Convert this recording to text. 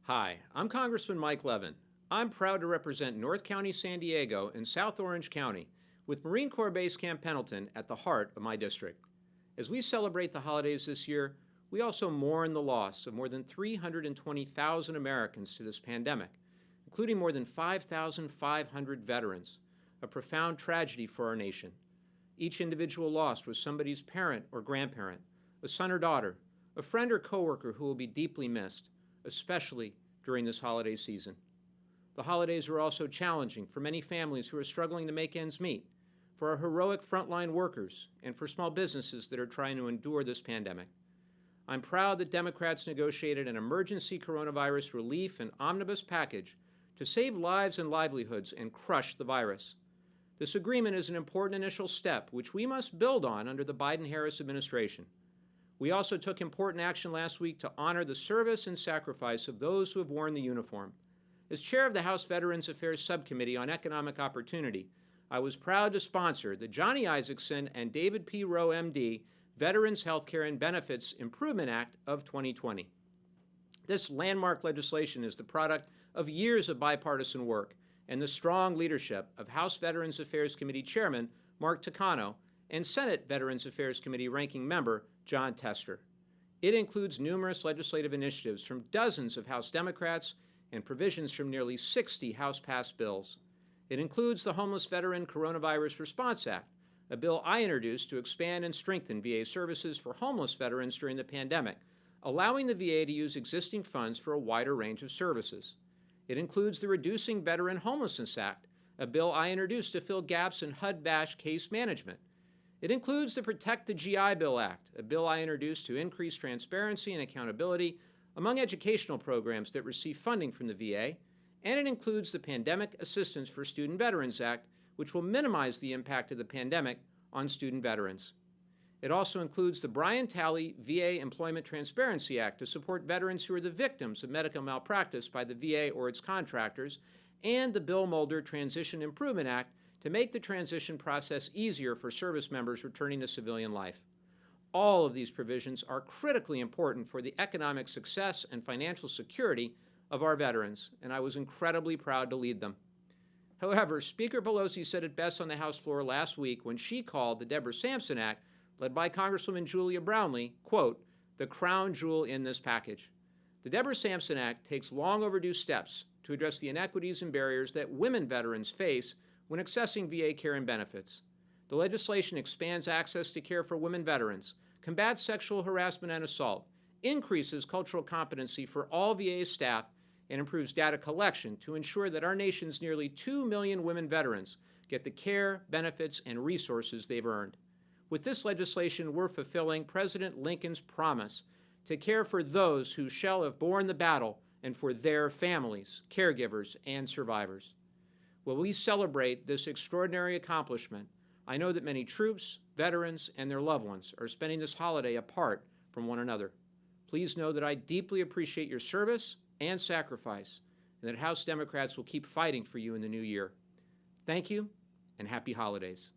Hi, I'm Congressman Mike Levin. I'm proud to represent North County, San Diego, and South Orange County, with Marine Corps Base Camp Pendleton at the heart of my district. As we celebrate the holidays this year, we also mourn the loss of more than 320,000 Americans to this pandemic, including more than 5,500 veterans, a profound tragedy for our nation. Each individual lost was somebody's parent or grandparent, a son or daughter, a friend or coworker who will be deeply missed, especially during this holiday season. The holidays are also challenging for many families who are struggling to make ends meet, for our heroic frontline workers, and for small businesses that are trying to endure this pandemic. I'm proud that Democrats negotiated an emergency coronavirus relief and omnibus package to save lives and livelihoods and crush the virus. This agreement is an important initial step, which we must build on under the Biden-Harris administration. We also took important action last week to honor the service and sacrifice of those who have worn the uniform. As chair of the House Veterans Affairs Subcommittee on Economic Opportunity, I was proud to sponsor the Johnny Isakson and David P. Rowe, MD, Veterans Healthcare and Benefits Improvement Act of 2020. This landmark legislation is the product of years of bipartisan work and the strong leadership of House Veterans Affairs Committee Chairman Mark Takano and Senate Veterans Affairs Committee Ranking Member John Tester. It includes numerous legislative initiatives from dozens of House Democrats and provisions from nearly 60 House-passed bills. It includes the Homeless Veteran Coronavirus Response Act, a bill I introduced to expand and strengthen VA services for homeless veterans during the pandemic, allowing the VA to use existing funds for a wider range of services. It includes the Reducing Veteran Homelessness Act, a bill I introduced to fill gaps in HUD-BASH case management. It includes the Protect the GI Bill Act, a bill I introduced to increase transparency and accountability among educational programs that receive funding from the VA, and it includes the Pandemic Assistance for Student Veterans Act, which will minimize the impact of the pandemic on student veterans. It also includes the Brian Talley VA Employment Transparency Act to support veterans who are the victims of medical malpractice by the VA or its contractors, and the Bill Mulder Transition Improvement Act to make the transition process easier for service members returning to civilian life. All of these provisions are critically important for the economic success and financial security of our veterans, and I was incredibly proud to lead them. However, Speaker Pelosi said it best on the House floor last week when she called the Deborah Sampson Act, led by Congresswoman Julia Brownley, quote, the crown jewel in this package. The Deborah Sampson Act takes long overdue steps to address the inequities and barriers that women veterans face when accessing VA care and benefits. The legislation expands access to care for women veterans, combats sexual harassment and assault, increases cultural competency for all VA staff, and improves data collection to ensure that our nation's nearly 2 million women veterans get the care, benefits, and resources they've earned. With this legislation, we're fulfilling President Lincoln's promise to care for those who shall have borne the battle and for their families, caregivers, and survivors. While we celebrate this extraordinary accomplishment, I know that many troops, veterans, and their loved ones are spending this holiday apart from one another. Please know that I deeply appreciate your service and sacrifice, and that House Democrats will keep fighting for you in the new year. Thank you, and happy holidays.